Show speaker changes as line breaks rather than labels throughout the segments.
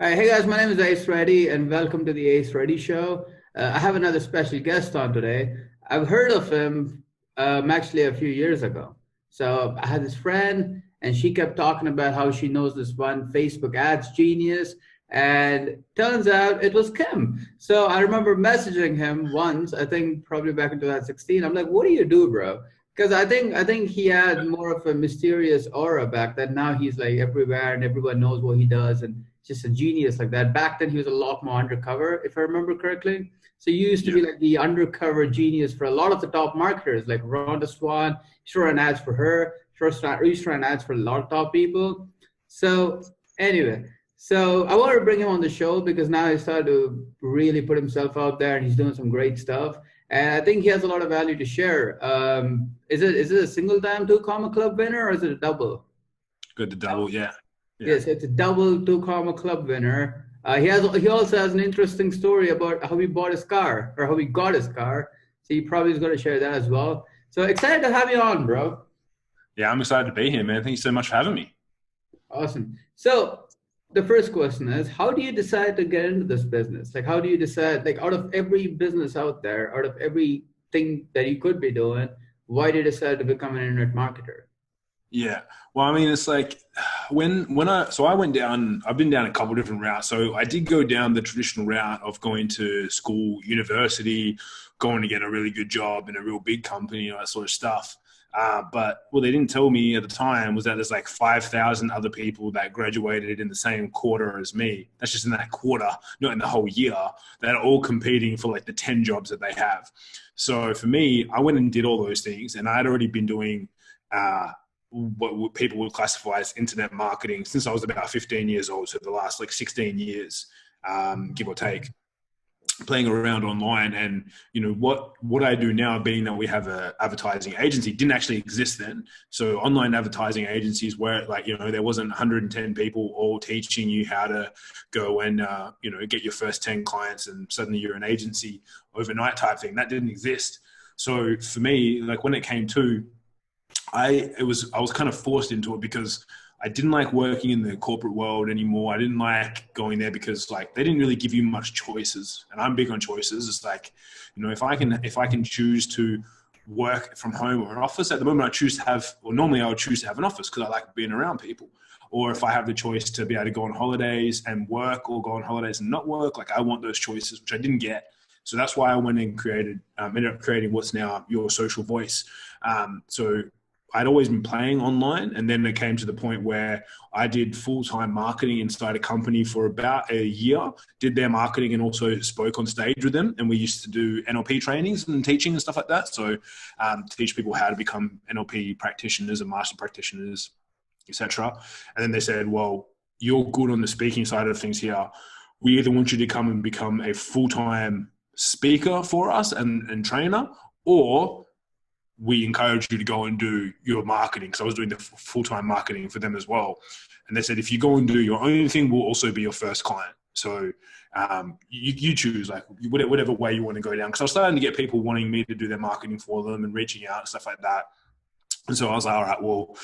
Hey guys, my name is Ace Reddy, and welcome to the Ace Reddy Show. I have another special guest on today. I've heard of him actually a few years ago. So I had this friend, and she kept talking about how she knows this one Facebook ads genius, and turns out it was Kim. So I remember messaging him once, I think probably back in 2016. I'm like, "What do you do, bro?" Because I think he had more of a mysterious aura back then. Now he's like everywhere, and everyone knows what he does, and just a genius like that. Back then, he was a lot more undercover, if I remember correctly. So you used to
Yeah.
be like the undercover genius for a lot of the top marketers, like Rhonda Swan. She ran ads for her. She used to run ads for a lot of top people. So anyway, so I wanted to bring him on the show because now he started to really put himself out there, and he's doing some great stuff. And I think he has a lot of value to share. Is it a single time two comma club winner, or is it a double?
Good to double. Yeah. Yeah.
Yes, it's a double two comma club winner. He also has an interesting story about how he bought his car or how he got his car. So he probably is going to share that as well. So excited to have you on, bro.
Yeah. I'm excited to be here, man. Thank you so much for having me.
Awesome. So the first question is, how do you decide to get into this business? Like, how do you decide, like, out of every business out there, out of everything that you could be doing, why did you decide to become an internet marketer?
Yeah. Well, I mean, it's like I went down, I've been down a couple of different routes. So I did go down the traditional route of going to school, university, going to get a really good job in a real big company, all that sort of stuff. But what they didn't tell me at the time was that there's like 5,000 other people that graduated in the same quarter as me. That's just in that quarter, not in the whole year. That are all competing for like the 10 jobs that they have. So for me, I went and did all those things, and I had already been doing what people would classify as internet marketing since I was about 15 years old. So the last like 16 years, give or take, playing around online. And what I do now, being that we have a advertising agency, didn't actually exist then. So online advertising agencies where there wasn't 110 people all teaching you how to go and get your first 10 clients and suddenly you're an agency overnight type thing. That didn't exist. So for me, like when it came to, I was kind of forced into it because I didn't like working in the corporate world anymore. I didn't like going there because like they didn't really give you much choices, and I'm big on choices. It's like, if I can choose to work from home or an office, at the moment I choose to have, or normally I would choose to have an office because I like being around people. Or if I have the choice to be able to go on holidays and work, or go on holidays and not work, like I want those choices, which I didn't get. So that's why I went and ended up creating what's now Your Social Voice. So I'd always been playing online, and then it came to the point where I did full-time marketing inside a company for about a year, did their marketing and also spoke on stage with them. And we used to do NLP trainings and teaching and stuff like that. So teach people how to become NLP practitioners and master practitioners, etc. And then they said, well, you're good on the speaking side of things here. We either want you to come and become a full-time speaker for us and trainer, or we encourage you to go and do your marketing. So I was doing the full-time marketing for them as well. And they said, if you go and do your own thing, we'll also be your first client. So you choose like whatever way you want to go down. Because I was starting to get people wanting me to do their marketing for them and reaching out and stuff like that. And so I was like, all right, well,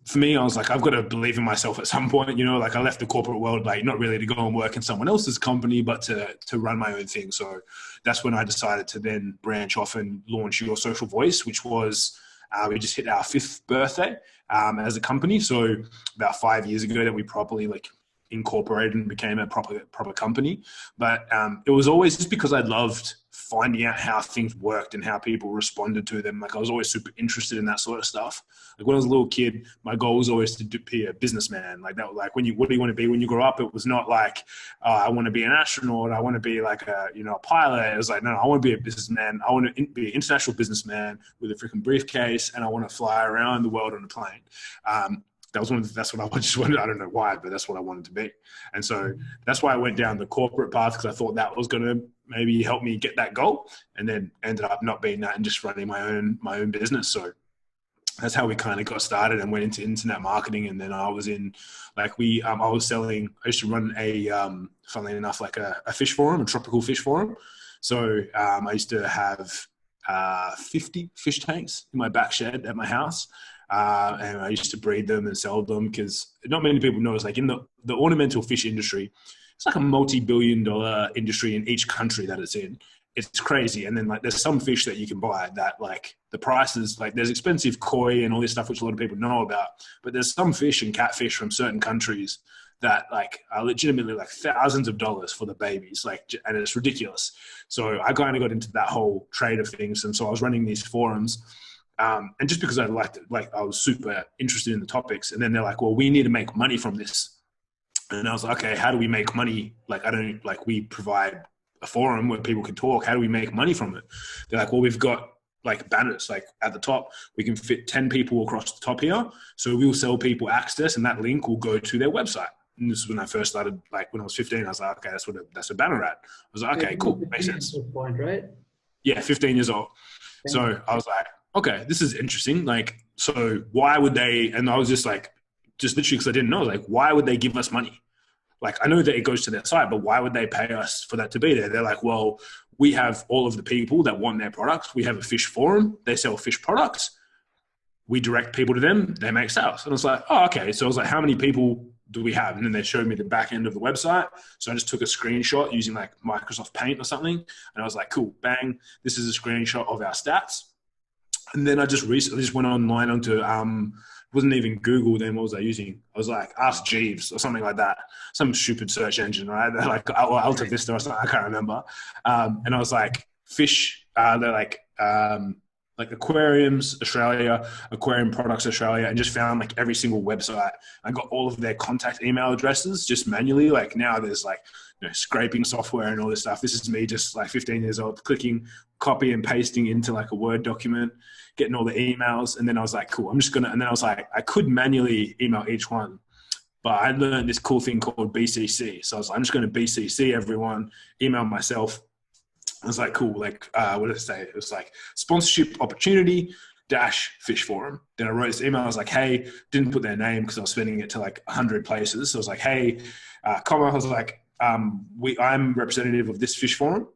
for me, I was like, I've got to believe in myself at some point, like I left the corporate world, like not really to go and work in someone else's company, but to run my own thing. So that's when I decided to then branch off and launch Your Social Voice, which was, we just hit our 5th birthday as a company. So about 5 years ago that we properly like incorporated and became a proper company. But it was always just because I loved finding out how things worked and how people responded to them. Like I was always super interested in that sort of stuff. Like when I was a little kid, my goal was always to be a businessman. Like that, like what do you want to be when you grow up? It was not like, I want to be an astronaut. I want to be like a pilot. It was like, no, I want to be a businessman. I want to be an international businessman with a freaking briefcase, and I want to fly around the world on a plane. That's what I just wanted. I don't know why, but that's what I wanted to be. And so that's why I went down the corporate path, because I thought that was going to maybe help me get that goal, and then ended up not being that and just running my own business. So that's how we kind of got started and went into internet marketing. And then I was in I used to run funnily enough, like a fish forum, a tropical fish forum. So I used to have 50 fish tanks in my back shed at my house. and I used to breed them and sell them because not many people know. It's like in the ornamental fish industry, it's like a multi-billion-dollar industry in each country that it's in. It's crazy. And then like there's some fish that you can buy that like the prices, like there's expensive koi and all this stuff which a lot of people know about, but there's some fish and catfish from certain countries that like are legitimately like thousands of dollars for the babies, like, and it's ridiculous. So I kind of got into that whole trade of things, and so I was running these forums, and just because I liked it, like I was super interested in the topics, and then they're like, well, we need to make money from this, and I was like, okay, how do we make money? Like we provide a forum where people can talk. How do we make money from it? They're like, well, we've got like banners, like at the top, we can fit 10 people across the top here. So we'll sell people access, and that link will go to their website. And this is when I first started, like when I was 15, I was like, okay, that's a banner ad. I was like, okay, cool, makes sense.
Point, right?
Yeah, 15 years old. So I was like, okay, this is interesting. Like, so why would they, and I was just literally because I didn't know, like, why would they give us money? Like, I know that it goes to their site, but why would they pay us for that to be there? They're like, well, we have all of the people that want their products. We have a fish forum. They sell fish products. We direct people to them. They make sales. And I was like, oh, okay. So I was like, how many people do we have? And then they showed me the back end of the website. So I just took a screenshot using like Microsoft Paint or something. And I was like, cool, bang. This is a screenshot of our stats. And then I just went online onto, wasn't even Google then. What was I using? I was like, Ask Jeeves or something like that. Some stupid search engine, right? They're like, or Alta Vista or something. I can't remember. And I was like, fish. They're like Aquariums Australia, Aquarium Products Australia, and just found like every single website. I got all of their contact email addresses just manually. Like now there's like, scraping software and all this stuff. This is me just like 15 years old, clicking copy and pasting into like a Word document, getting all the emails. And then I was like, cool, and then I was like, I could manually email each one, but I learned this cool thing called BCC. So I was like, I'm just going to BCC everyone, email myself. I was like, cool. Like, what did it say? It was like sponsorship opportunity - fish forum. Then I wrote this email. I was like, hey, didn't put their name because I was sending it to like 100 places. So I was like, hey, I was like, I'm representative of this fish forum.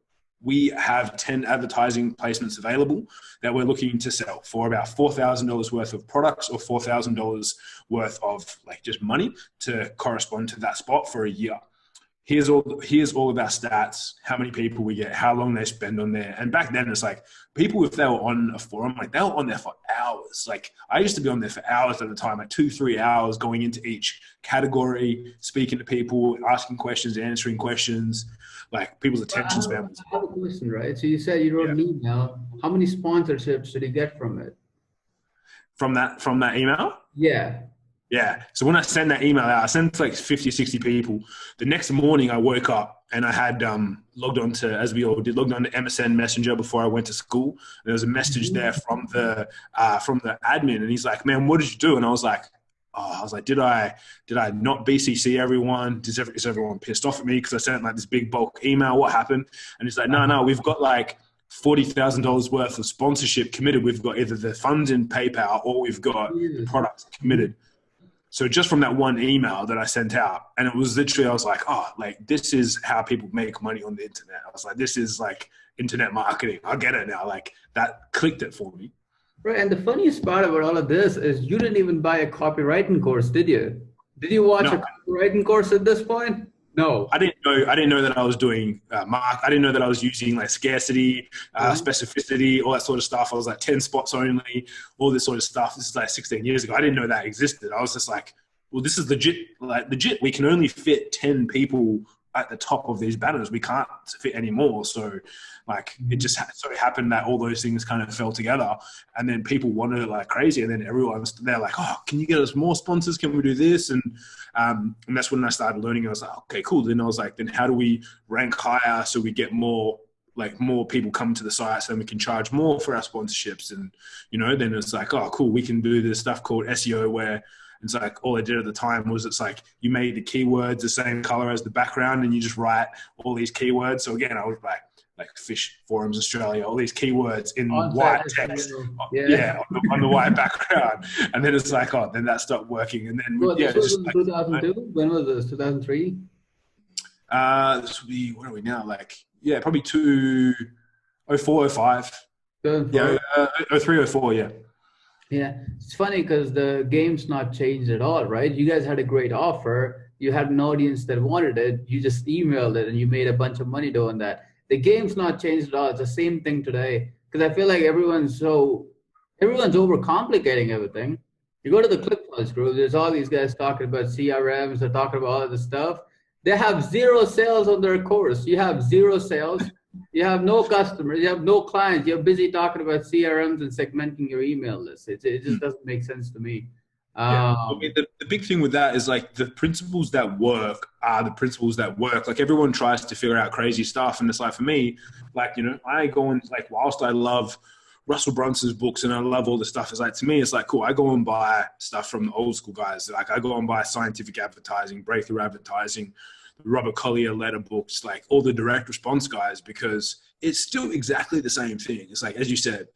We have 10 advertising placements available that we're looking to sell for about $4,000 worth of products or $4,000 worth of like just money to correspond to that spot for a year. Here's all of our stats, how many people we get, how long they spend on there. And back then it's like people, if they were on a forum, like they were on there for hours. Like I used to be on there for hours at a time, like 2-3 hours going into each category, speaking to people, asking questions, answering questions, like people's attention span.
I have a question, right? So you said you wrote an email. How many sponsorships did you get from it?
From that email?
Yeah.
Yeah. So when I sent that email out, I sent to like 50, 60 people. The next morning I woke up and I had logged on to, as we all did, logged on to MSN Messenger before I went to school. There was a message there from the admin, and he's like, man, what did you do? And I was like, did I not BCC everyone? Is everyone pissed off at me because I sent like this big bulk email? What happened? And he's like, no, we've got like $40,000 worth of sponsorship committed. We've got either the funds in PayPal or we've got the products committed. So just from that one email that I sent out, and it was literally, I was like, oh, like this is how people make money on the internet. I was like, this is like internet marketing. I get it now. Like that clicked it for me.
Right. And the funniest part about all of this is you didn't even buy a copywriting course, did you? Did you watch a copywriting course at this point? No.
I didn't know that I was doing I didn't know that I was using like scarcity, specificity, all that sort of stuff. I was like 10 spots only, all this sort of stuff. This is like 16 years ago. I didn't know that existed. I was just like, well, this is legit. We can only fit 10 people at the top of these banners. We can't fit any more. So like it just so happened that all those things kind of fell together, and then people wanted it like crazy. And then they're like, oh, can you get us more sponsors? Can we do this? And that's when I started learning. I was like, okay, cool. Then I was like, then how do we rank higher so we get more people come to the site so then we can charge more for our sponsorships? And, then it's like, oh, cool. We can do this stuff called SEO where it's like all I did at the time was it's like you made the keywords the same color as the background and you just write all these keywords. So again, I was like Fish Forums Australia, all these keywords in white text, on the white background. And then it's like, then that stopped working. And then,
this was in 2002? When was this, 2003?
This would be, what are we now? Probably 04, 05.
2004.
Yeah, 03, 04, yeah.
Yeah, it's funny because the game's not changed at all, right? You guys had a great offer. You had an audience that wanted it. You just emailed it and you made a bunch of money doing that. The game's not changed at all. It's the same thing today. Because I feel like everyone's overcomplicating everything. You go to the ClickFunnels group, there's all these guys talking about CRMs, they're talking about all of this stuff. They have zero sales on their course. You have zero sales. You have no customers, you have no clients. You're busy talking about CRMs and segmenting your email list. It just doesn't make sense to me.
Yeah. I
Um,
mean, the big thing with that is like the principles that work are the principles that work. Like everyone tries to figure out crazy stuff. And it's like, for me, like, I go and like, whilst I love Russell Brunson's books and I love all the stuff, it's like, to me, it's like, cool. I go and buy stuff from the old school guys. Like I go and buy scientific advertising, breakthrough advertising, the Robert Collier letter books, like all the direct response guys, because it's still exactly the same thing. It's like, as you said,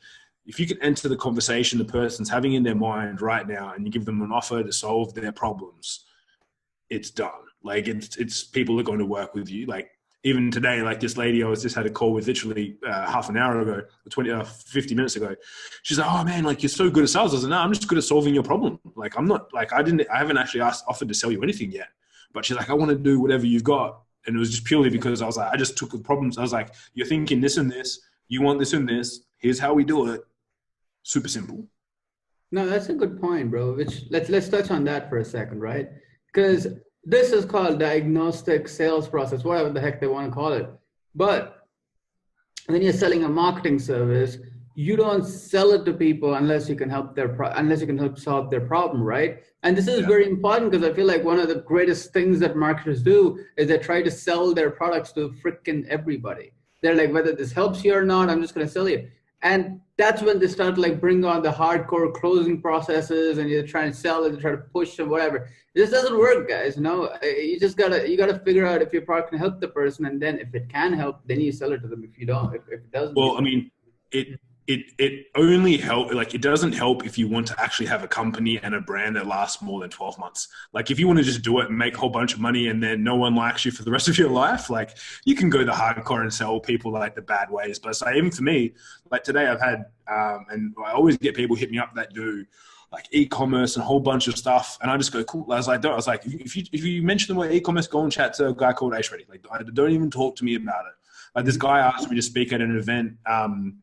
if you can enter the conversation the person's having in their mind right now and you give them an offer to solve their problems, it's done. Like it's people are going to work with you. Like even today, like this lady I was just had a call with literally half an hour ago, 50 minutes ago. She's like, oh man, like you're so good at sales. I was like, no, I'm just good at solving your problem. Like I'm not like, I haven't actually offered to sell you anything yet, but she's like, I want to do whatever you've got. And it was just purely because I was like, I just took the problems. I was like, you're thinking this and this, you want this and this, here's how we do it. Super simple.
no, that's a good point, bro. Which let's touch on that for a second, right? Because this is called diagnostic sales process, whatever the heck they want to call it. But when you're selling a marketing service, you don't sell it to people unless you can unless you can help solve their problem, right? And this is
Yeah.
very important because I feel like one of the greatest things that marketers do is they try to sell their products to freaking everybody. They're like, whether this helps you or not, I'm just going to sell you. And that's when they start to like bring on the hardcore closing processes, and you're trying to sell it, try to push them, whatever. This doesn't work, guys. You gotta figure out if your product can help the person, and then if it can help, then you sell it to them. If you don't, if it doesn't, you
Well, I
don't.
mean, it only help like it doesn't help if you want to actually have a company and a brand that lasts more than 12 months. Like if you want to just do it and make a whole bunch of money and then no one likes you for the rest of your life, like you can go the hardcore and sell people like the bad ways. But so even for me, like today I've had and I always get people hit me up that do like e-commerce and a whole bunch of stuff, and I just go cool. I was like, if you mention the word e-commerce, go and chat to a guy called Ace Reddy. Like, don't even talk to me about it. Like this guy asked me to speak at an event, and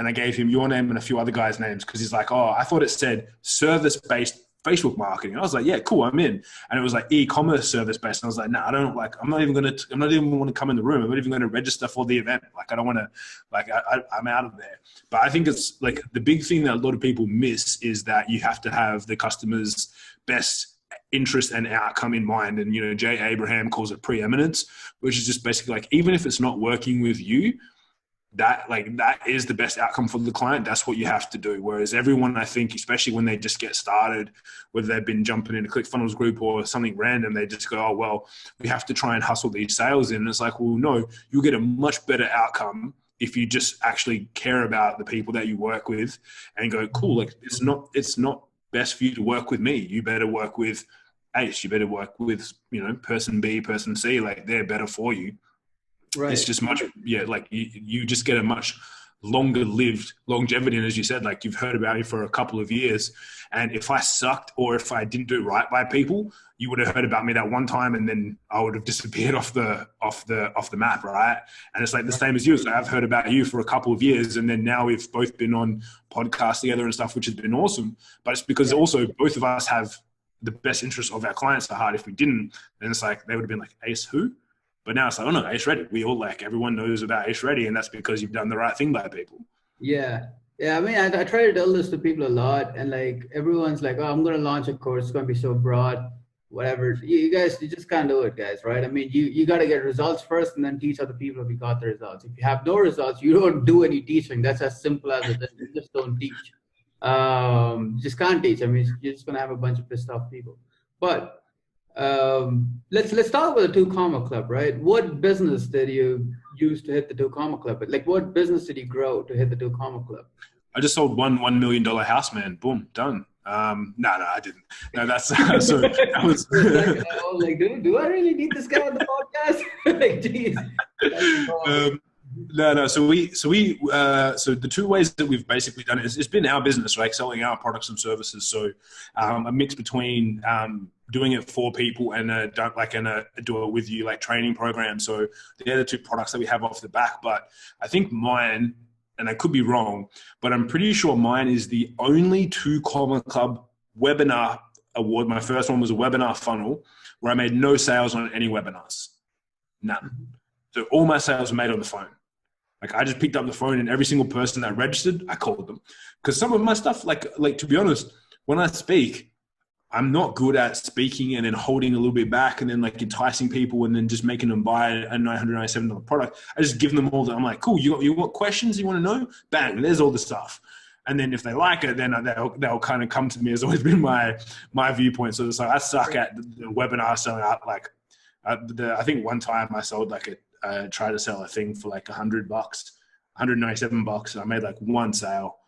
I gave him your name and a few other guys' names because he's like, oh, I thought it said service-based Facebook marketing. I was like, yeah, cool, I'm in. And it was like e-commerce service-based. And I was like, no, I don't like. I'm not even want to come in the room. I'm not even going to register for the event. Like, I don't want to. Like, I'm out of there. But I think it's like the big thing that a lot of people miss is that you have to have the customer's best interest and outcome in mind. And Jay Abraham calls it preeminence, which is just basically like even if it's not working with you, that is the best outcome for the client. That's what you have to do. Whereas everyone, I think, especially when they just get started, whether they've been jumping in a ClickFunnels group or something random, they just go, oh, well, we have to try and hustle these sales in. And it's like, well, no, you'll get a much better outcome if you just actually care about the people that you work with and go, cool, like it's not best for you to work with me. You better work with Ace. You better work with, person B, person C, like they're better for you. It's
Right.
just much, like you just get a much longer lived longevity. And as you said, like you've heard about me for a couple of years. And if I sucked or if I didn't do right by people, you would have heard about me that one time and then I would have disappeared off the map. Right. And it's like the same as you. So I've heard about you for a couple of years and then now we've both been on podcasts together and stuff, which has been awesome. But it's because also both of us have the best interest of our clients at heart. If we didn't, then it's like, they would have been like, Ace who? But now it's like, oh no, Ace Reddy. We all everyone knows about Ace Reddy, and that's because you've done the right thing by people.
Yeah. Yeah. I mean, I try to tell this to people a lot, and like everyone's like, oh, I'm going to launch a course. It's going to be so broad, whatever. You guys, you just can't do it, guys, right? I mean, you got to get results first and then teach other people if you got the results. If you have no results, you don't do any teaching. That's as simple as it is. You just don't teach. You just can't teach. I mean, you're just going to have a bunch of pissed off people. But let's talk about the 2 Comma Club, right? What business did you use to hit the 2 Comma Club? Like, what business did you grow to hit the 2 Comma Club?
I just sold $1 million house, man. Boom, done. No, I didn't. No, that's so that was.
I was like, do I really need this guy on the podcast? Like, geez.
No. So the two ways that we've basically done it is it's been our business, right? Selling our products and services. So a mix between doing it for people and do it with you like training program. So they're the two products that we have off the back. But I think mine, and I could be wrong, but I'm pretty sure mine is the only 2 Comma Club webinar award. My first one was a webinar funnel where I made no sales on any webinars. None. So all my sales were made on the phone. Like I just picked up the phone and every single person that registered, I called them. Because some of my stuff, like to be honest, when I speak, I'm not good at speaking and then holding a little bit back and then like enticing people and then just making them buy a $997 product. I just give them all that. I'm like, cool, you want questions? You want to know? Bang, there's all the stuff. And then if they like it, then they'll kind of come to me. Has always been my viewpoint. So it's like I suck at the webinar selling out. Like I think one time I sold like tried to sell a thing for like $100, $197, and I made like one sale.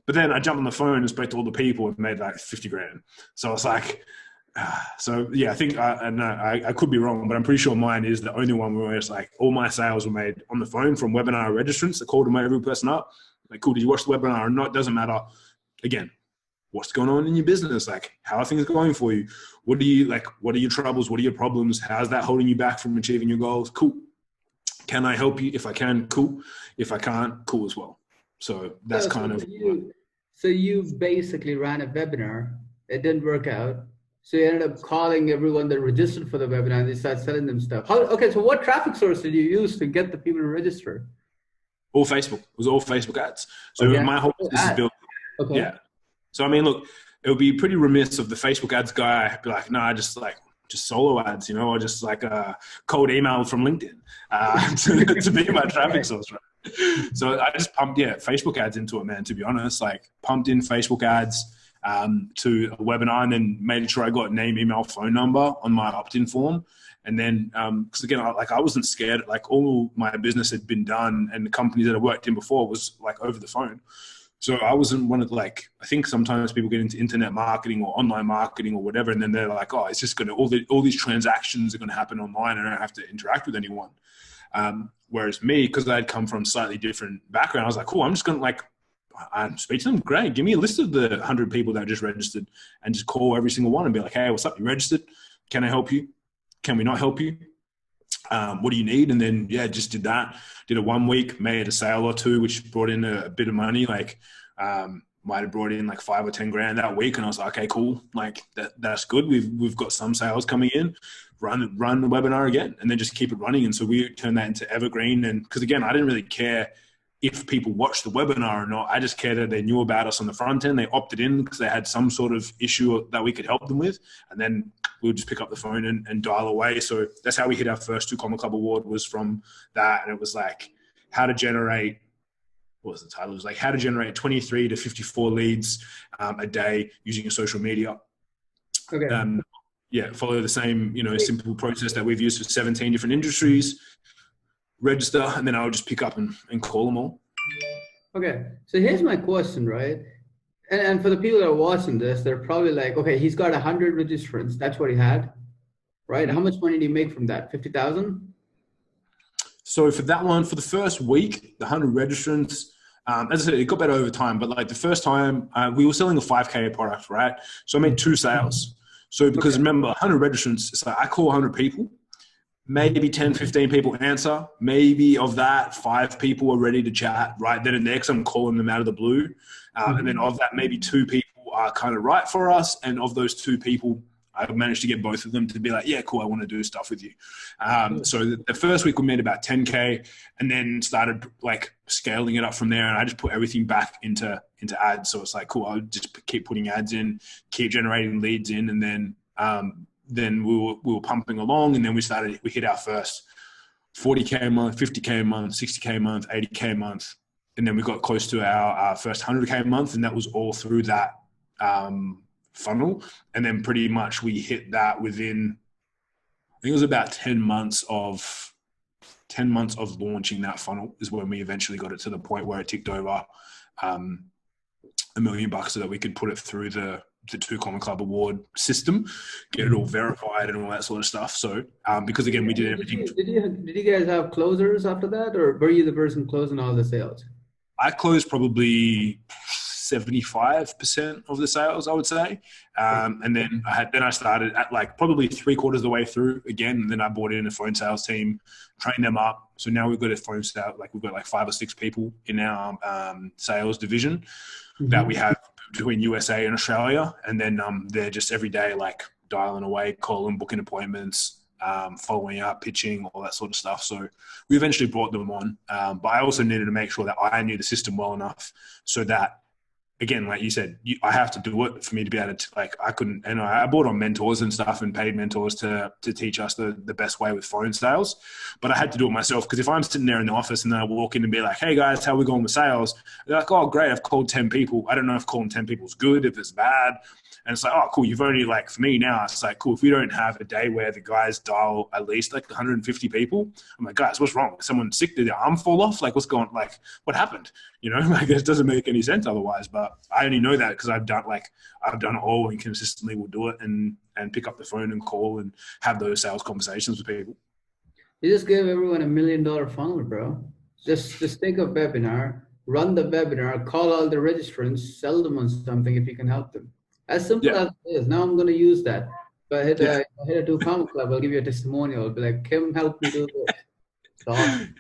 But then I jumped on the phone and spoke to all the people and made like 50 grand. So it's like, so yeah, I think I could be wrong, but I'm pretty sure mine is the only one where it's like all my sales were made on the phone from webinar registrants. I called every person up. Like, cool, did you watch the webinar or not? Doesn't matter. Again, what's going on in your business? Like, how are things going for you? What are your troubles? What are your problems? How's that holding you back from achieving your goals? Cool. Can I help you? If I can, cool. If I can't, cool as well. So that's
So you basically ran a webinar. It didn't work out. So you ended up calling everyone that registered for the webinar and they started selling them stuff. So what traffic source did you use to get the people to register?
All Facebook. It was all Facebook ads. So my whole business is built. Okay. Yeah. So I mean, look, it would be pretty remiss of the Facebook ads guy be like, no, just solo ads, or just like a cold email from LinkedIn to be my traffic source, right? So I just pumped Facebook ads into it, man. To be honest, like pumped in Facebook ads to a webinar, and then made sure I got name, email, phone number on my opt-in form. And then, because again, I wasn't scared. Like all my business had been done, and the companies that I worked in before was like over the phone. So I wasn't one of I think sometimes people get into internet marketing or online marketing or whatever, and then they're like, oh, it's just going to all these transactions are going to happen online, and I don't have to interact with anyone. Whereas me, because I had come from a slightly different background, I was like, cool, I'm just going to I speak to them. Great, give me a list of the 100 people that just registered, and just call every single one and be like, hey, what's up? You registered? Can I help you? Can we not help you? What do you need? And then, just did that. Did it 1 week, made a sale or two, which brought in a bit of money. Like, might have brought in like 5 or 10 grand that week. And I was like, okay, cool. Like that's good. We've got some sales coming in. Run the webinar again, and then just keep it running. And so we turned that into evergreen. And because again, I didn't really care if people watched the webinar or not. I just cared that they knew about us on the front end. They opted in because they had some sort of issue that we could help them with. And then we would just pick up the phone and dial away. So that's how we hit our first 2 Comma Club award, was from that. And it was like how to generate, what was the title? It was like how to generate 23 to 54 leads a day using your social media.
Okay.
Follow the same, simple process that we've used for 17 different industries. Register, and then I'll just pick up and call them all.
Okay, so here's my question, right? And for the people that are watching this, they're probably like, okay, he's got 100 registrants. That's what he had, right? How much money did he make from that? 50,000?
So for that one, for the first week, the 100 registrants, as I said, it got better over time. But like the first time, we were selling a 5K product, right? So I made 2 sales. So because remember, 100 registrants, it's like I call 100 people. Maybe 10, 15 people answer. Maybe of that, 5 people are ready to chat right then and there because I'm calling them out of the blue. And then of that, maybe 2 people are kind of right for us. And of those 2 people, I managed to get both of them to be like, yeah, cool, I want to do stuff with you. So the first week we made about 10K, and then started like scaling it up from there. And I just put everything back into ads. So it's like, cool, I'll just keep putting ads in, keep generating leads in. And then we were pumping along, and then we hit our first 40K a month, 50K a month, 60K a month, 80K a month. And then we got close to our first 100K a month. And that was all through that funnel. And then pretty much we hit that within, I think it was about 10 months of launching that funnel is when we eventually got it to the point where it ticked over $1 million so that we could put it through the the Two Common Club Award system, get it all verified and all that sort of stuff. So because again, we did everything.
Did you guys have closers after that, or were you the person closing all the sales?
I closed probably 75% of the sales, I would say. And then I started at like probably 3/4 of the way through again. And then I brought in a phone sales team, trained them up. So now we've got a phone sales, like we've got like 5 or 6 people in our sales division that we have between USA and Australia. And then they're just every day like dialing away, calling, booking appointments, following up, pitching, all that sort of stuff. So we eventually brought them on. But I also needed to make sure that I knew the system well enough so that, again, like you said, I have to do it for me to be able to, like, I couldn't, and I brought on mentors and stuff and paid mentors to teach us the best way with phone sales. But I had to do it myself, because if I'm sitting there in the office and then I walk in and be like, hey guys, how are we going with sales? They're like, oh, great, I've called 10 people. I don't know if calling 10 people is good, if it's bad. And it's like, oh, cool, you've only, like, for me now, it's like, cool, if we don't have a day where the guys dial at least like 150 people, I'm like, guys, what's wrong? Is someone sick? Did their arm fall off? Like, what's going, like, what happened? You know, like, it doesn't make any sense otherwise. But I only know that because I've done it all and consistently will do it and pick up the phone and call and have those sales conversations with people.
You just gave everyone $1 million funnel, bro. Just take a webinar, run the webinar, call all the registrants, sell them on something if you can help them. As simple as it is. Now I'm going to use that. If I hit a Two Common Club, I'll give you a testimonial. I'll be like, Kim helped me do this. It's awesome.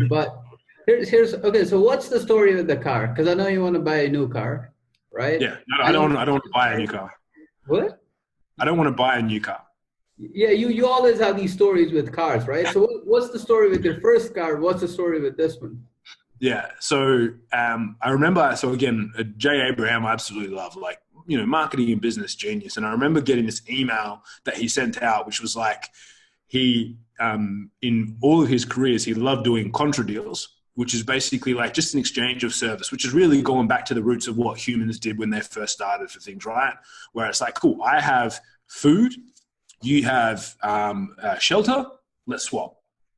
But here's okay. So what's the story with the car? Because I know you want to buy a new car, right?
Yeah. No, I don't want to buy a new car.
What? I
don't want to buy a new car.
Yeah, you always have these stories with cars, right? So what's the story with your first car? What's the story with this one?
Yeah. So I remember, so again, Jay Abraham, I absolutely love, like, you know, marketing and business genius. And I remember getting this email that he sent out, which was like, he, in all of his careers, he loved doing contra deals, which is basically like just an exchange of service, which is really going back to the roots of what humans did when they first started for things, right? Where it's like, cool, I have food, you have shelter, let's swap.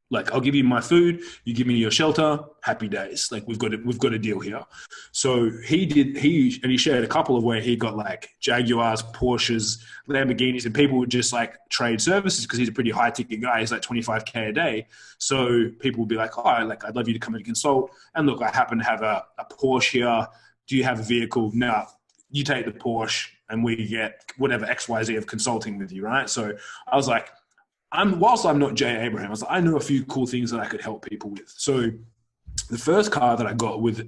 Like, I'll give you my food, you give me your shelter, happy days. Like, we've got a deal here. So he shared a couple of where he got like Jaguars, Porsches, Lamborghinis, and people would just like trade services because he's a pretty high ticket guy. He's like 25K a day. So people would be like, oh, like, I'd love you to come and consult. And look, I happen to have a Porsche here. Do you have a vehicle? No, you take the Porsche and we get whatever XYZ of consulting with you, right? So I was like, whilst I'm not Jay Abraham, I know a few cool things that I could help people with. So the first car that I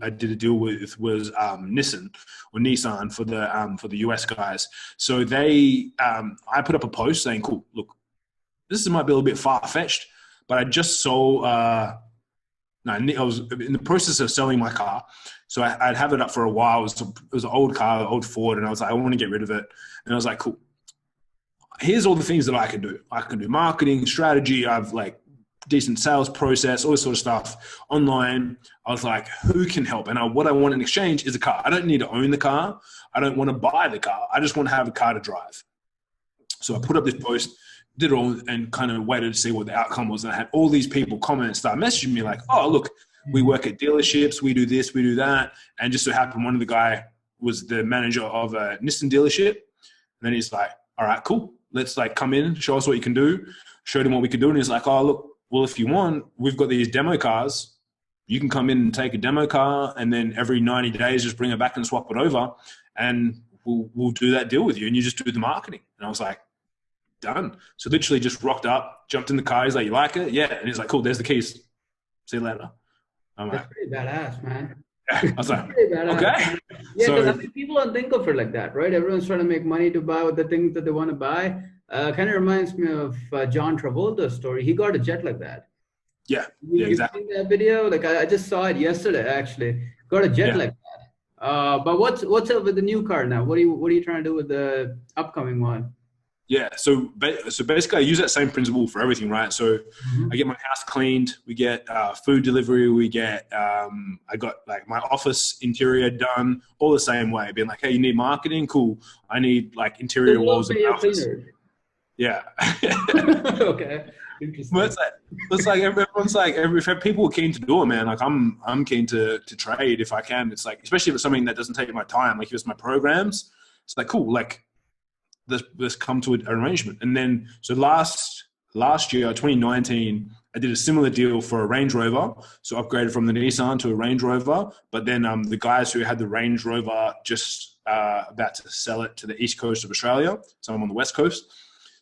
did a deal with was Nissan for the US guys. So I put up a post saying, cool, look, this might be a little bit far-fetched, but I just sold, I was in the process of selling my car. So I'd have it up for a while. It was an old car, old Ford. And I was like, I want to get rid of it. And I was like, cool. Here's all the things that I can do. I can do marketing, strategy. I've like decent sales process, all this sort of stuff online. I was like, who can help? And what I want in exchange is a car. I don't need to own the car. I don't want to buy the car. I just want to have a car to drive. So I put up this post, did it all, and kind of waited to see what the outcome was. And I had all these people comment and start messaging me like, oh, look, we work at dealerships. We do this, we do that. And just so happened, one of the guy was the manager of a Nissan dealership. And then he's like, all right, cool. Let's like come in, show us what you can do. Showed him what we could do. And he's like, oh, look, well, if you want, we've got these demo cars. You can come in and take a demo car and then every 90 days, just bring it back and swap it over. And we'll do that deal with you. And you just do the marketing. And I was like, done. So literally just rocked up, jumped in the car. He's like, you like it? Yeah. And he's like, cool, there's the keys. See you later. I'm
That's pretty badass, man.
I was like, okay.
Yeah, because I mean, people don't think of it like that, right? Everyone's trying to make money to buy the things that they want to buy. Kind of reminds me of John Travolta's story. He got a jet like that.
Yeah,
exactly. You seen that video? Like I just saw it yesterday. Actually, got a jet like that. But what's up with the new car now? What are you trying to do with the upcoming one?
Yeah, so basically I use that same principle for everything, right? So I get my house cleaned, we get food delivery, we get, I got like my office interior done, all the same way. Being like, hey, you need marketing? Cool. I need like interior walls in my office. Yeah.
Okay. Interesting.
But it's like everyone's like, if people are keen to do it, man, like I'm keen to trade if I can. It's like, especially if it's something that doesn't take my time, like if it's my programs, It's like, cool, like let's come to an arrangement. And then, so last year, 2019, I did a similar deal for a Range Rover. So upgraded from the Nissan to a Range Rover. But then the guys who had the Range Rover just about to sell it to the east coast of Australia. So I'm on the west coast.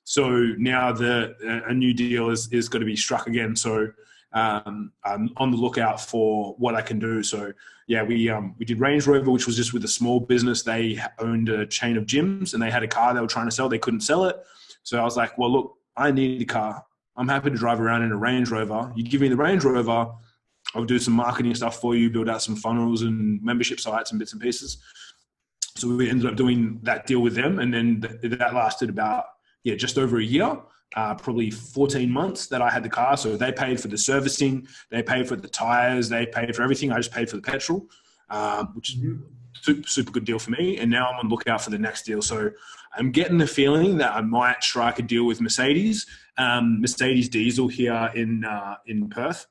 So now a new deal is going to be struck again. So I'm on the lookout for what I can do. So yeah, we did Range Rover, which was just with a small business. They owned a chain of gyms and they had a car they were trying to sell. They couldn't sell it. So I was like, well, look, I need a car. I'm happy to drive around in a Range Rover. You give me the Range Rover, I'll do some marketing stuff for you, build out some funnels and membership sites and bits and pieces. So we ended up doing that deal with them. And then that lasted about, just over a year, probably 14 months that I had the car. So they paid for the servicing, they paid for the tires, they paid for everything. I just paid for the petrol, which is super, super good deal for me. And now I'm on the lookout for the next deal. So I'm getting the feeling that I might strike a deal with Mercedes diesel here in Perth.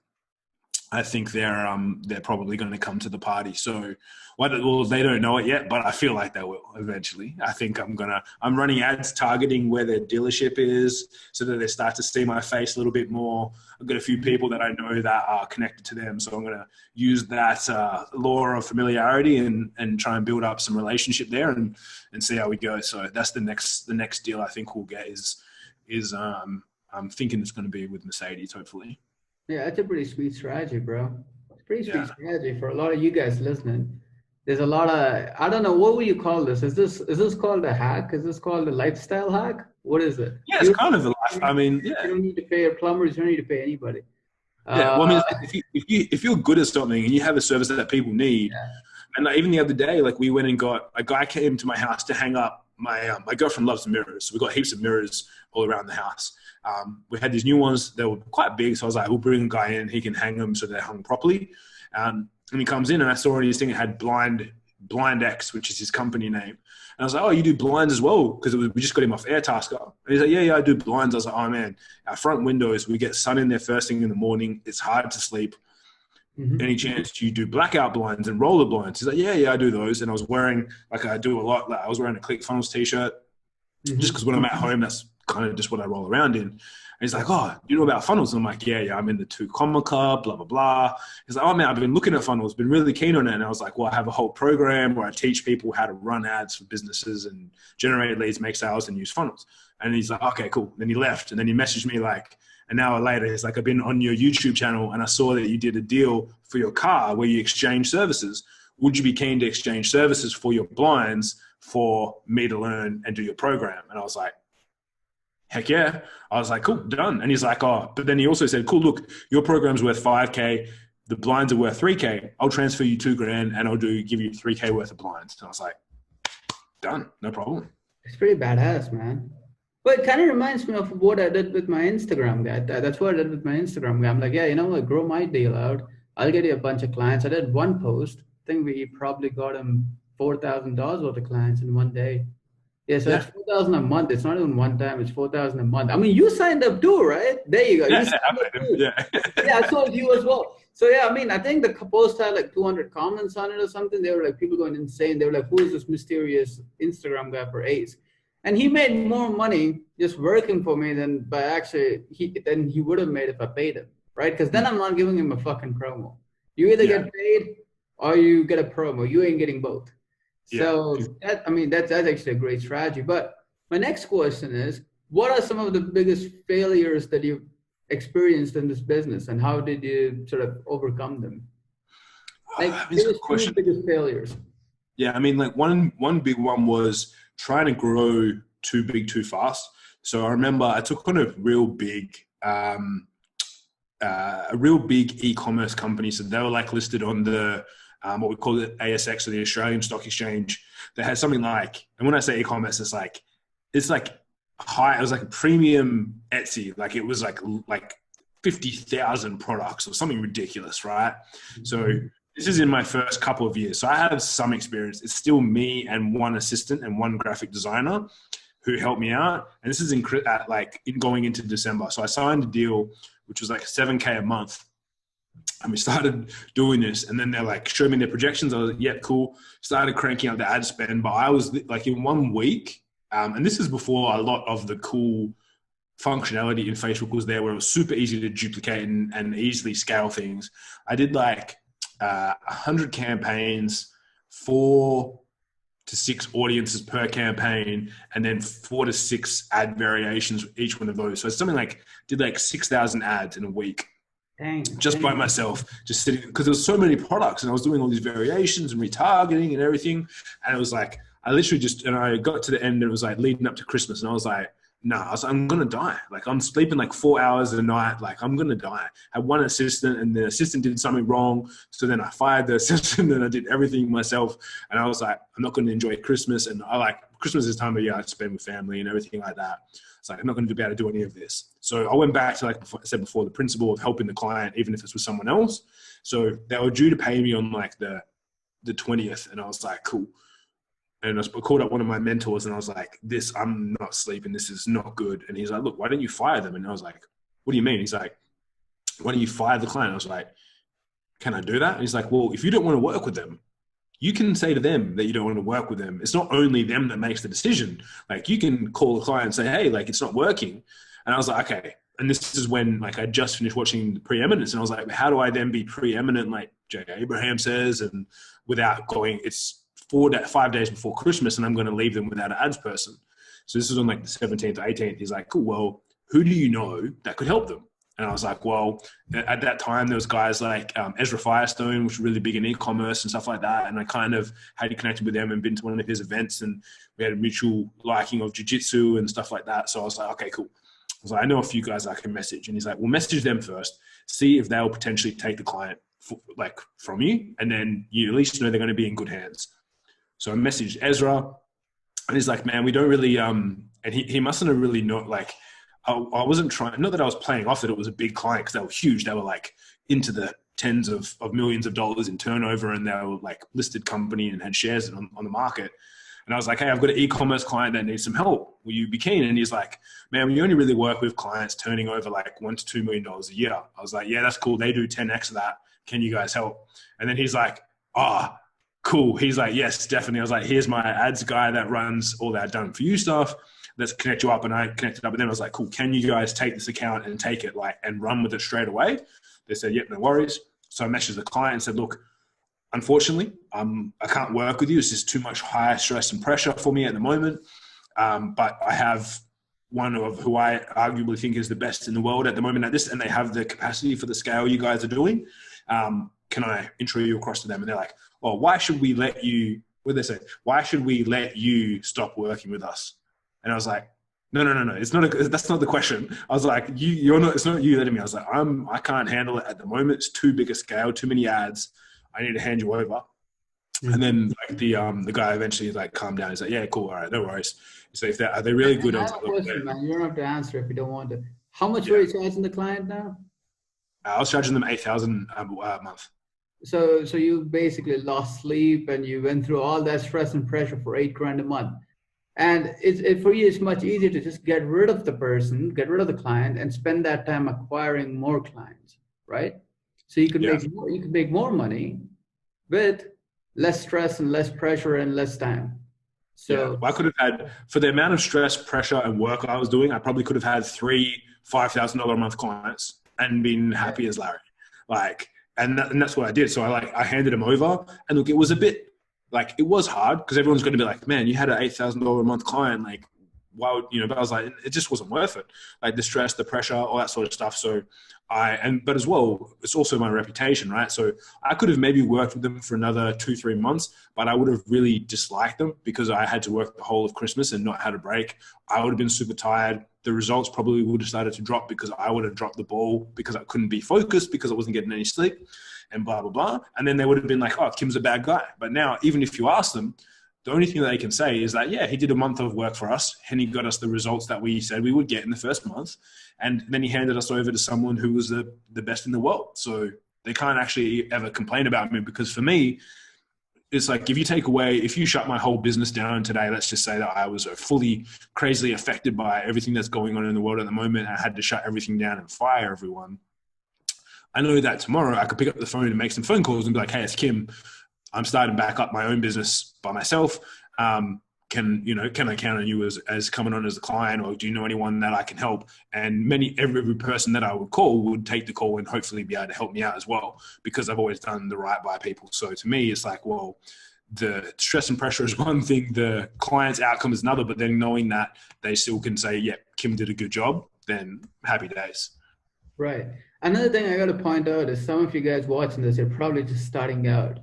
I think they're probably going to come to the party. So, well, they don't know it yet, but I feel like they will eventually. I think I'm running ads targeting where their dealership is so that they start to see my face a little bit more. I've got a few people that I know that are connected to them. So I'm going to use that law of familiarity and try and build up some relationship there and see how we go. So that's the next deal I think we'll get is I'm thinking it's going to be with Mercedes, hopefully.
Yeah, that's a pretty sweet strategy, bro. It's a pretty sweet strategy for a lot of you guys listening. There's a lot of, I don't know, what would you call this? Is this called a hack? Is this called a lifestyle hack? What is it?
Yeah, it's kind of a life. I mean, yeah.
You don't need to pay your plumbers. You don't need to pay anybody.
Yeah, well, I mean, if you're good at something and you have a service that people need, and like, even the other day, like we went and got a guy came to my house to hang up my girlfriend loves mirrors, so we got heaps of mirrors all around the house. We had these new ones that were quite big, so I was like, we'll bring a guy in, he can hang them so they're hung properly. And he comes in and I saw his thing, it had Blind X, which is his company name. And I was like, oh, you do blinds as well? Because we just got him off Airtasker. And he's like, yeah, I do blinds. I was like, oh man, our front windows, we get sun in there first thing in the morning. It's hard to sleep. Mm-hmm. Any chance you do blackout blinds and roller blinds? He's like, yeah, I do those. And I was wearing, like I do a lot, like I was wearing a ClickFunnels t-shirt just because when I'm at home, that's kind of just what I roll around in. And he's like, oh, you know about funnels? And I'm like, yeah, I'm in the 2 Comma Club, blah, blah, blah. He's like, oh man, I've been looking at funnels, been really keen on it. And I was like, well, I have a whole program where I teach people how to run ads for businesses and generate leads, make sales and use funnels. And he's like, okay, cool. Then he left. And then he messaged me like an hour later. He's like, I've been on your YouTube channel and I saw that you did a deal for your car where you exchange services. Would you be keen to exchange services for your blinds for me to learn and do your program? And I was like, heck yeah. I was like, cool, done. And he's like, oh, but then he also said, cool, look, your program's worth $5,000. The blinds are worth $3,000. I'll transfer you $2,000 and I'll give you $3,000 worth of blinds. And I was like, done, no problem.
It's pretty badass, man. But it kind of reminds me of what I did with my Instagram guy. That's what I did with my Instagram guy. I'm like, yeah, like grow my deal out. I'll get you a bunch of clients. I did one post. I think we probably got him $4,000 worth of clients in one day. Yeah, so it's $4,000 a month. It's not even one time. It's $4,000 a month. I mean, you signed up too, right? There you go. Yeah, I saw you as well. So yeah, I mean, I think the post had like 200 comments on it or something. They were like, people going insane. They were like, who is this mysterious Instagram guy for Ace? And he made more money just working for me than by actually than he would have made if I paid him, right? Because then I'm not giving him a fucking promo. You either get paid or you get a promo. You ain't getting both. So that's actually a great strategy. But my next question is, what are some of the biggest failures that you've experienced in this business, and how did you sort of overcome them? Like, biggest failures.
Yeah, I mean, like one big one was trying to grow too big too fast. So I remember I took on a real big e-commerce company. So they were like listed on the what we call it ASX, or the Australian Stock Exchange. They had something like, and when I say e-commerce, it's like high. It was like a premium Etsy. Like it was like 50,000 products or something ridiculous, right? So this is in my first couple of years. So I have some experience. It's still me and one assistant and one graphic designer who helped me out. And this is going into December. So I signed a deal, which was like $7,000 a month. And we started doing this, and then they're like, show me their projections. I was like, yeah, cool. Started cranking out the ad spend, but I was like in 1 week, and this is before a lot of the cool functionality in Facebook was there, where it was super easy to duplicate and easily scale things. I did like 100 campaigns, 4 to 6 audiences per campaign, and then 4 to 6 ad variations for each one of those. So it's something like, did like 6,000 ads in a week. Just by myself, just sitting, because there was so many products and I was doing all these variations and retargeting and everything. And it was like, I literally just, and I got to the end and it was like leading up to Christmas. And I was like, nah, I'm going to die. Like I'm sleeping like 4 hours a night. Like I'm going to die. I had one assistant and the assistant did something wrong. So then I fired the assistant and I did everything myself. And I was like, I'm not going to enjoy Christmas. And I like Christmas is time of year I spend with family and everything like that. It's like, I'm not going to be able to do any of this. So I went back to, like I said before, the principle of helping the client, even if it's with someone else. So they were due to pay me on like the 20th. And I was like, cool. And I called up one of my mentors and I was like, I'm not sleeping. This is not good. And he's like, look, why don't you fire them? And I was like, what do you mean? He's like, why don't you fire the client? I was like, can I do that? And he's like, well, if you don't want to work with them, you can say to them that you don't want to work with them. It's not only them that makes the decision. Like you can call the client and say, hey, like it's not working. And I was like, okay. And this is when like I just finished watching Preeminence and I was like, how do I then be preeminent like J. Abraham says, and without going, it's 5 days before Christmas and I'm going to leave them without an ads person. So this was on like the 17th or 18th. He's like, cool, well, who do you know that could help them? And I was like, well, at that time, there was guys like Ezra Firestone, which was really big in e-commerce and stuff like that. And I kind of had connected with them and been to one of his events and we had a mutual liking of jiu-jitsu and stuff like that. So I was like, okay, cool. I was like, I know a few guys I can message. And he's like, well, message them first. See if they'll potentially take the client from you. And then you at least know they're going to be in good hands. So I messaged Ezra and he's like, man, we don't really, and he mustn't have really not like, I wasn't trying, not that I was playing off that it was a big client because they were huge. They were like into the tens of millions of dollars in turnover and they were like listed company and had shares on the market. And I was like, hey, I've got an e-commerce client that needs some help. Will you be keen? And he's like, man, we only really work with clients turning over like $1 to $2 million a year. I was like, yeah, that's cool. They do 10x of that. Can you guys help? And then he's like, cool. He's like, yes, definitely. I was like, here's my ads guy that runs all that done for you stuff. Let's connect you up. And I connected up. And then I was like, cool, can you guys take this account and take it and run with it straight away? They said, yep, no worries. So I messaged the client and said, look, unfortunately, I can't work with you. It's just too much high stress and pressure for me at the moment. But I have one of who I arguably think is the best in the world at the moment at this, and they have the capacity for the scale you guys are doing. Can I intro you across to them? And they're like, oh, why should we let you, what did they say? Why should we let you stop working with us? And I was like, no. That's not the question. I was like, it's not you letting me. I was like, I can't handle it at the moment. It's too big a scale, too many ads. I need to hand you over. Mm-hmm. And then like the guy eventually like calmed down. He's like, yeah, cool. All right. No worries. So are they really good?
I have a question, man. You don't have to answer if you don't want to. How much were you charging the client now? I
was charging them $8,000 a month.
So you basically lost sleep and you went through all that stress and pressure for $8,000 a month. And for you, it's much easier to just get rid of the person, get rid of the client, and spend that time acquiring more clients, right? So you could make more money with less stress and less pressure and less time. So
I could have had, for the amount of stress, pressure, and work I was doing, I probably could have had 3 $5,000 a month clients and been happy as Larry. And that's what I did. So I handed him over, and look, it was a bit. It was hard because everyone's going to be like, man, you had an $8,000 a month client. Why would, but I was like, it just wasn't worth it. The stress, the pressure, all that sort of stuff. So but as well, it's also my reputation, right? So I could have maybe worked with them for another 2-3 months, but I would have really disliked them because I had to work the whole of Christmas and not had a break. I would have been super tired. The results probably would have started to drop because I would have dropped the ball because I couldn't be focused because I wasn't getting any sleep and blah, blah, blah. And then they would have been like, oh, Kim's a bad guy. But now, even if you ask them, the only thing that they can say is that, yeah, he did a month of work for us and he got us the results that we said we would get in the first month. And then he handed us over to someone who was the best in the world. So they can't actually ever complain about me because for me, it's like if you shut my whole business down today, let's just say that I was fully crazily affected by everything that's going on in the world at the moment. I had to shut everything down and fire everyone. I know that tomorrow I could pick up the phone and make some phone calls and be like, hey, it's Kim. I'm starting back up my own business by myself. Can I count on you as coming on as a client, or do you know anyone that I can help? And every person that I would call would take the call and hopefully be able to help me out as well, because I've always done the right by people. So to me, it's like, well, the stress and pressure is one thing, the client's outcome is another, but then knowing that they still can say, yeah, Kim did a good job, then happy days.
Right. Another thing I got to point out is some of you guys watching this, you're probably just starting out.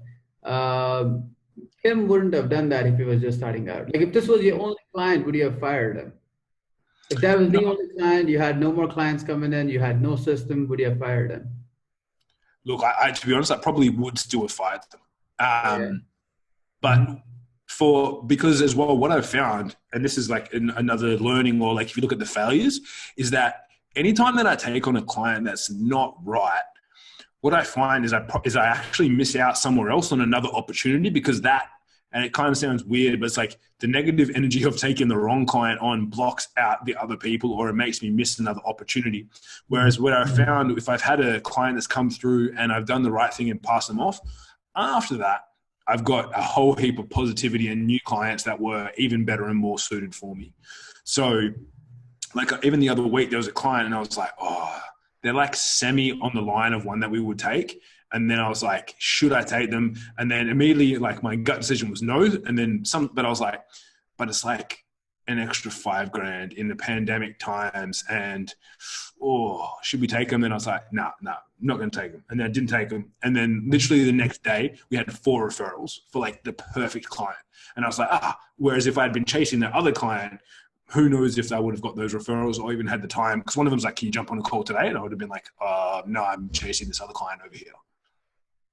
Kim wouldn't have done that if he was just starting out. Like, if this was your only client, would you have fired him? If that was the only client, you had no more clients coming in, you had no system, would you have fired him?
Look, I to be honest, I probably would still have fired them. But because as well, what I've found, and this is like another learning, or like if you look at the failures, is that anytime that I take on a client that's not right, what I find is I actually miss out somewhere else on another opportunity, because that, and it kind of sounds weird, but it's like the negative energy of taking the wrong client on blocks out the other people, or it makes me miss another opportunity. Whereas what I found, if I've had a client that's come through and I've done the right thing and passed them off, after that, I've got a whole heap of positivity and new clients that were even better and more suited for me. So like even the other week, there was a client and I was like, oh, they're like semi on the line of one that we would take. And then I was like, should I take them? And then immediately like my gut decision was no. And then but I was like, but it's like an extra $5,000 in the pandemic times. And, should we take them? And I was like, no, I'm not going to take them. And then I didn't take them. And then literally the next day we had 4 referrals for like the perfect client. And I was like, whereas if I had been chasing that other client, who knows if I would have got those referrals or even had the time. Because one of them's like, can you jump on a call today? And I would have been like, no, I'm chasing this other client over here.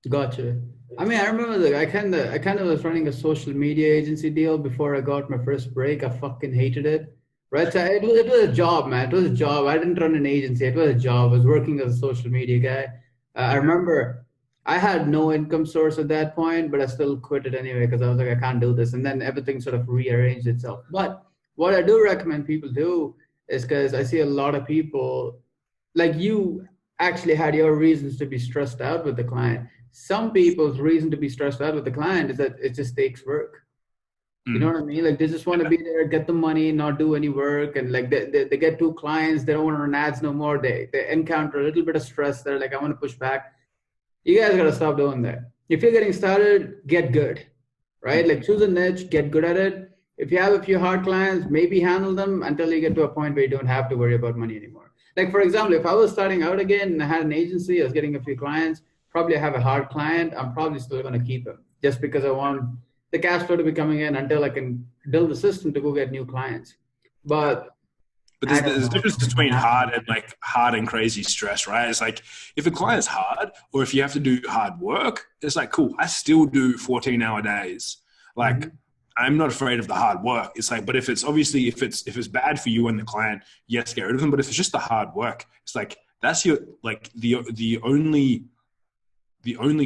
Gotcha. I mean, I remember that I kind of was running a social media agency deal before I got my first break. I fucking hated it. Right? So it was a job, man. It was a job. I didn't run an agency. It was a job. I was working as a social media guy. I remember I had no income source at that point, but I still quit it anyway because I was like, I can't do this. And then everything sort of rearranged itself. But what I do recommend people do is, because I see a lot of people, like you actually had your reasons to be stressed out with the client. Some people's reason to be stressed out with the client is that it just takes work. You know what I mean? Like they just want to be there, get the money, not do any work. And like they get 2 clients, they don't want to run ads no more. They encounter a little bit of stress. They're like, I want to push back. You guys got to stop doing that. If you're getting started, get good, right? Like choose a niche, get good at it. If you have a few hard clients, maybe handle them until you get to a point where you don't have to worry about money anymore. Like for example, if I was starting out again and I had an agency, I was getting a few clients, probably I have a hard client, I'm probably still going to keep him just because I want the cash flow to be coming in until I can build the system to go get new clients. But
there's a difference between hard and crazy stress, right? It's like if a client's hard or if you have to do hard work, it's like, cool, I still do 14-hour days. Like I'm not afraid of the hard work. It's like, but if it's bad for you and the client, yes, get rid of them. But if it's just the hard work, it's like, that's your, like the only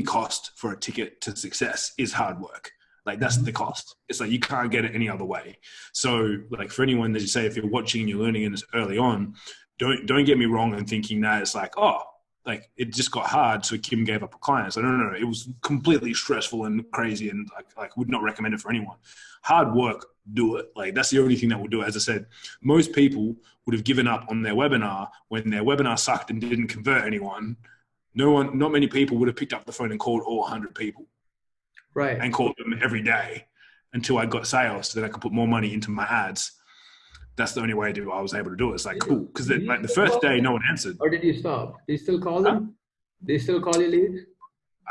cost for a ticket to success is hard work. Like that's the cost. It's like you can't get it any other way. So like for anyone, as you say, if you're watching and you're learning this early on, don't get me wrong in thinking that it's like, like it just got hard, so Kim gave up her clients. No. It was completely stressful and crazy, and like would not recommend it for anyone. Hard work, do it. Like that's the only thing that will do it. As I said, most people would have given up on their webinar when their webinar sucked and didn't convert anyone. Not many people would have picked up the phone and called all 100 people.
Right.
And called them every day until I got sales so that I could put more money into my ads. That's the only way I was able to do it. It's like, cool. Because like the first day, no one answered.
Or did you stop? Do you still call them? Do you still call your leads?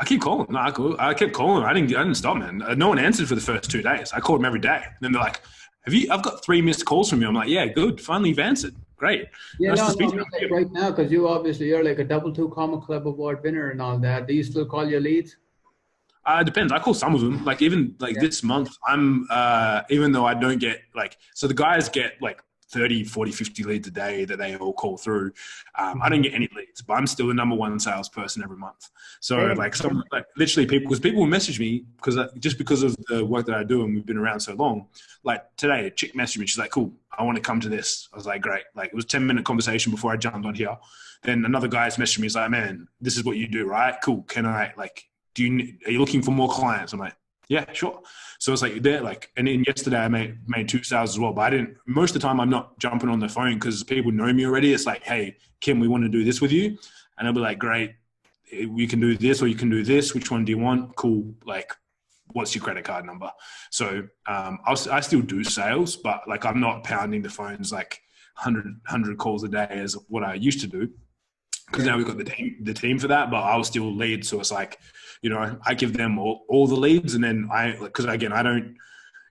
I keep calling. No, I kept calling. I didn't stop, man. No one answered for the first 2 days. I called them every day. And then they're like, I've got 3 missed calls from you. I'm like, yeah, good. Finally you've answered. Great.
Yeah, nice like right now, because you're like a double 2 Comma Club award winner and all that. Do you still call your leads?
It depends. I call some of them. Like even this month, I'm even though I don't get so the guys get like 30, 40, 50 leads a day that they all call through. I don't get any leads, but I'm still the number one salesperson every month. So like literally people will message me just because of the work that I do, and we've been around so long. Like today, a chick messaged me. She's like, cool, I want to come to this. I was like, great. Like it was a 10-minute conversation before I jumped on here. Then another guy's messaged me. He's like, man, this is what you do, right? Cool. Can I are you looking for more clients? I'm like, yeah, sure. So it's like they're like, and then yesterday I made 2 sales as well, but most of the time I'm not jumping on the phone because people know me already. It's like, hey, Kim, we want to do this with you. And I'll be like, great, we can do this or you can do this. Which one do you want? Cool. Like, what's your credit card number? So I still do sales, but like I'm not pounding the phones like 100 calls a day as what I used to do. Because now we've got the team for that, but I'll still lead. So it's like, I give them all the leads, and then because again,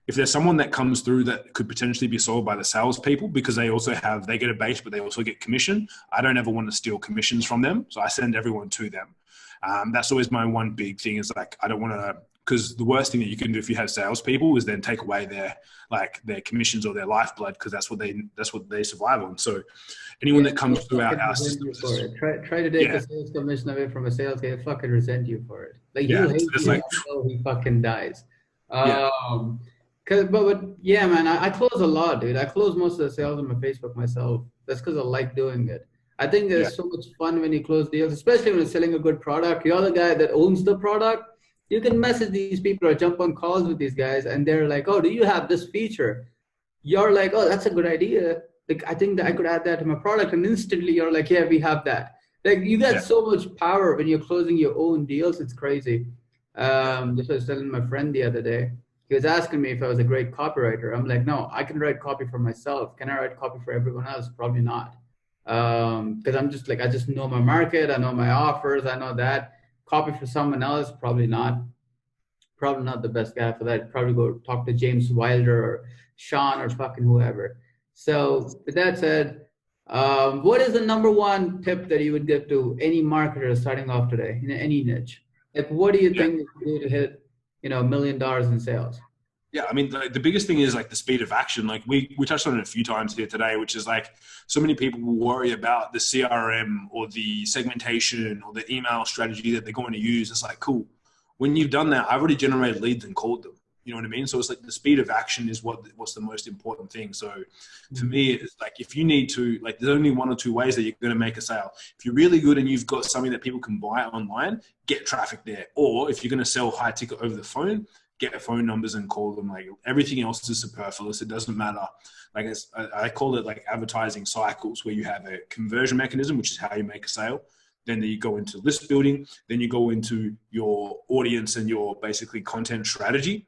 if there's someone that comes through that could potentially be sold by the salespeople, because they get a base, but they also get commission. I don't ever want to steal commissions from them. So I send everyone to them. That's always my one big thing is like, I don't want to, because the worst thing that you can do if you have salespeople is then take away their commissions or their lifeblood, because that's what they survive on. So anyone that comes through our system,
try to take a sales commission away from a sales guy, he'll fucking resent you for it. Like he'll hate you until he fucking dies. But yeah, man, I close a lot, dude. I close most of the sales on my Facebook myself. That's because I like doing it. I think there's so much fun when you close deals, especially when you're selling a good product. You're the guy that owns the product. You can message these people or jump on calls with these guys, and they're like, oh, do you have this feature? You're like, oh, that's a good idea. Like, I think that I could add that to my product. And instantly you're like, yeah, we have that. Like, you got so much power when you're closing your own deals. It's crazy. This was telling my friend the other day. He was asking me if I was a great copywriter. I'm like, no, I can write copy for myself. Can I write copy for everyone else? Probably not. Because I'm just like, I just know my market. I know my offers. I know that. Copy for someone else, probably not the best guy for that. Probably go talk to James Wilder or Sean or fucking whoever. So with that said, what is the number one tip that you would give to any marketer starting off today in any niche? Like, what do you think you do to hit, $1 million in sales?
Yeah, I mean, the biggest thing is like the speed of action. Like we touched on it a few times here today, which is like so many people will worry about the CRM or the segmentation or the email strategy that they're going to use. It's like, cool. When you've done that, I've already generated leads and called them. You know what I mean? So it's like the speed of action is what's the most important thing. So for me, it's like if you need to, like there's only one or two ways that you're going to make a sale. If you're really good and you've got something that people can buy online, get traffic there. Or if you're going to sell high ticket over the phone, get phone numbers and call them. Like everything else is superfluous. It doesn't matter. Like I call it like advertising cycles, where you have a conversion mechanism, which is how you make a sale. Then you go into list building. Then you go into your audience and your basically content strategy.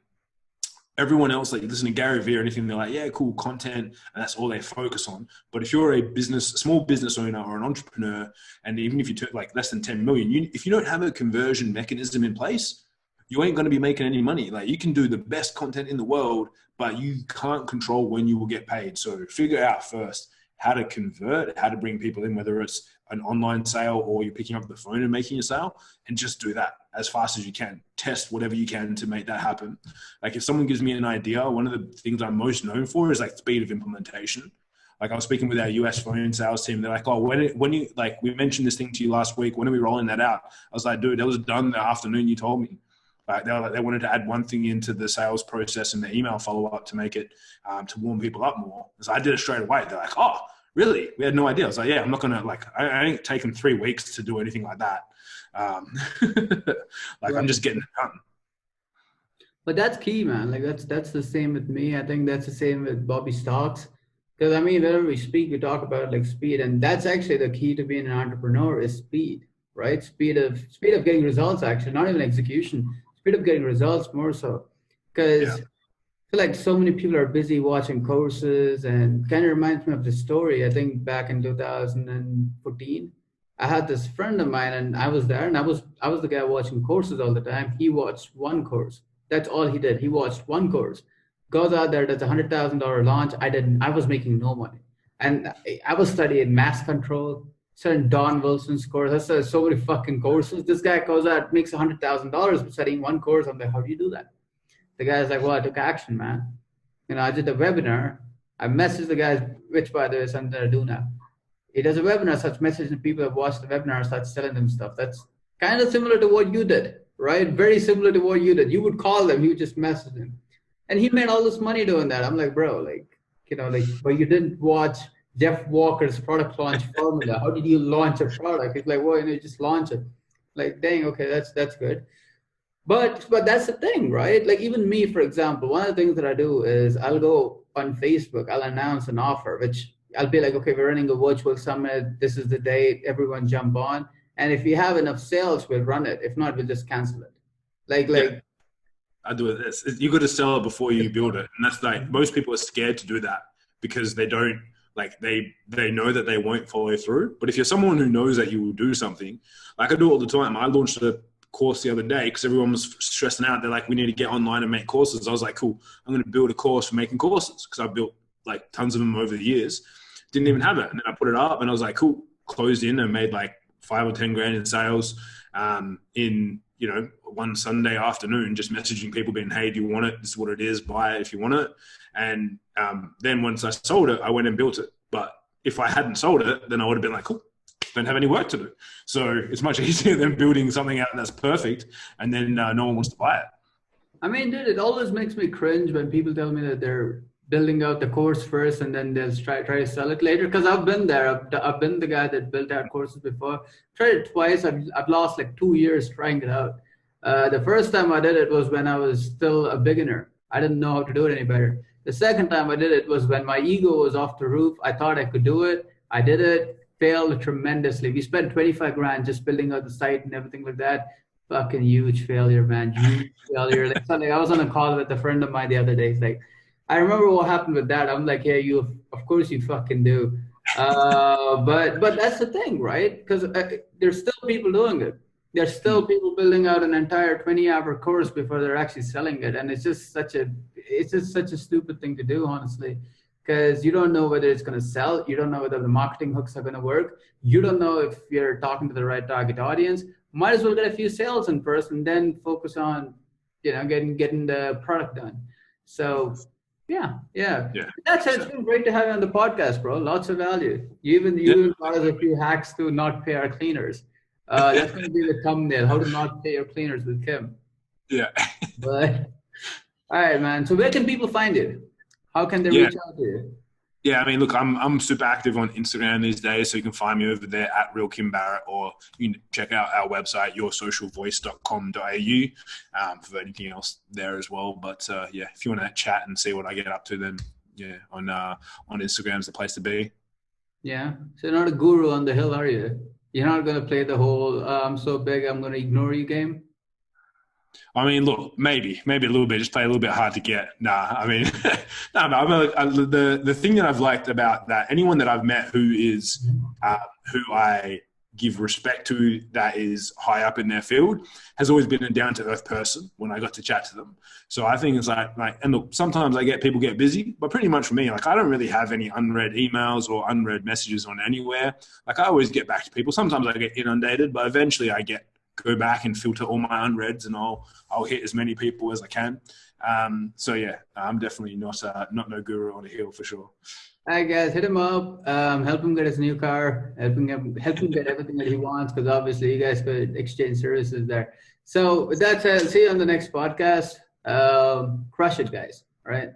Everyone else, like you listen to Gary Vee or anything, they're like, yeah, cool content. And that's all they focus on. But if you're a small business owner or an entrepreneur, and even if you took like less than 10 million, if you don't have a conversion mechanism in place, you ain't going to be making any money. Like you can do the best content in the world, but you can't control when you will get paid. So figure out first how to convert, how to bring people in, whether it's an online sale or you're picking up the phone and making a sale, and just do that as fast as you can. Test whatever you can to make that happen. Like if someone gives me an idea, one of the things I'm most known for is like speed of implementation. Like I was speaking with our US phone sales team. They're like, oh, when you, like we mentioned this thing to you last week, when are we rolling that out? I was like, dude, that was done the afternoon you told me. Like they wanted to add one thing into the sales process and the email follow-up to make it, to warm people up more. So I did it straight away. They're like, oh, really? We had no idea. I was like, yeah, I'm not going to I ain't taken 3 weeks to do anything like that. I'm just getting it done.
But that's key, man. Like that's the same with me. I think that's the same with Bobby Stocks. Because I mean, whenever we speak, we talk about like speed, and that's actually the key to being an entrepreneur is speed, right? Speed of getting results, actually, not even execution. Speed of getting results more so. Because I feel like so many people are busy watching courses, and kind of reminds me of the story. I think back in 2014, I had this friend of mine, and I was there, and I was the guy watching courses all the time. He watched one course. That's all he did. He watched one course. Goes out there, does $100,000 launch. I was making no money. And I was studying mass control, studying Don Wilson's course. I studied so many fucking courses. This guy goes out, makes $100,000 studying one course. I'm like, how do you do that? The guy's like, well, I took action, man. I did a webinar. I messaged the guy, which by the way is something I do now. He does a webinar, starts messaging people who have watched the webinar, starts selling them stuff. That's kind of similar to what you did, right? Very similar to what you did. You would call them, he would just message them. And he made all this money doing that. I'm like, bro, like, but you didn't watch Jeff Walker's product launch formula. How did you launch a product? It's like, well, you just launch it. Like, dang, okay, that's good. But that's the thing, right? Like even me, for example, one of the things that I do is I'll go on Facebook, I'll announce an offer, which I'll be like, okay, we're running a virtual summit. This is the date. Everyone jump on. And if we have enough sales, we'll run it. If not, we'll just cancel it.
Yeah, I do it. You got to sell it before you build it, and that's like most people are scared to do that because they don't like they know that they won't follow through. But if you're someone who knows that you will do something, like I do all the time. I launched a course the other day because everyone was stressing out. They're like, we need to get online and make courses. I was like, cool, I'm going to build a course for making courses because I've built like tons of them over the years. Didn't even have it. And then I put it up and I was like, cool, closed in and made like 5 or 10 grand in sales in, one Sunday afternoon, just messaging people being, hey, do you want it? This is what it is. Buy it if you want it. And then once I sold it, I went and built it. But if I hadn't sold it, then I would have been like, cool, don't have any work to do. So it's much easier than building something out that's perfect and then no one wants to buy it.
I mean, dude, it always makes me cringe when people tell me that they're building out the course first and then they'll try to sell it later. Because I've been there. I've been the guy that built out courses before. Tried it twice. I've lost like 2 years trying it out. The first time I did it was when I was still a beginner. I didn't know how to do it any better. The second time I did it was when my ego was off the roof. I thought I could do it. I did it. Failed tremendously. We spent 25 grand just building out the site and everything like that. Fucking huge failure, man. Huge failure. Like, I was on a call with a friend of mine the other day. It's like, I remember what happened with that. I'm like, yeah, of course you fucking do. But that's the thing, right? Because there's still people doing it. There's still people building out an entire 20-hour course before they're actually selling it. And it's just such a stupid thing to do, honestly, because you don't know whether it's going to sell. You don't know whether the marketing hooks are going to work. You don't know if you're talking to the right target audience. Might as well get a few sales in first and then focus on, getting the product done. So yeah. That's it. It's been great to have you on the podcast, bro. Lots of value. You even taught us a few hacks to not pay our cleaners. That's going to be the thumbnail: how to not pay your cleaners with Kim.
Yeah.
But all right, man. So where can people find you? How can they reach out to you?
Yeah, I mean, look, I'm super active on Instagram these days, so you can find me over there at Real Kim Barrett, or you can check out our website, yoursocialvoice.com.au, for anything else there as well. But if you want to chat and see what I get up to, then on Instagram is the place to be. Yeah,
so you're not a guru on the hill, are you? You're not going to play the whole "I'm so big, I'm going to ignore you" game.
I mean, look, maybe a little bit, just play a little bit hard to get. Nah, I mean, the thing that I've liked about that, anyone that I've met who is, who I give respect to that is high up in their field has always been a down to earth person when I got to chat to them. So I think it's like, and look, sometimes people get busy, but pretty much for me, like I don't really have any unread emails or unread messages on anywhere. Like I always get back to people. Sometimes I get inundated, but eventually I go back and filter all my unreads and I'll hit as many people as I can. So yeah, I'm definitely not no guru on a hill for sure.
All right, guys, hit him up, help him get his new car, help him get everything that he wants, because obviously you guys could exchange services there. So with that said, see you on the next podcast. Crush it, guys. All right.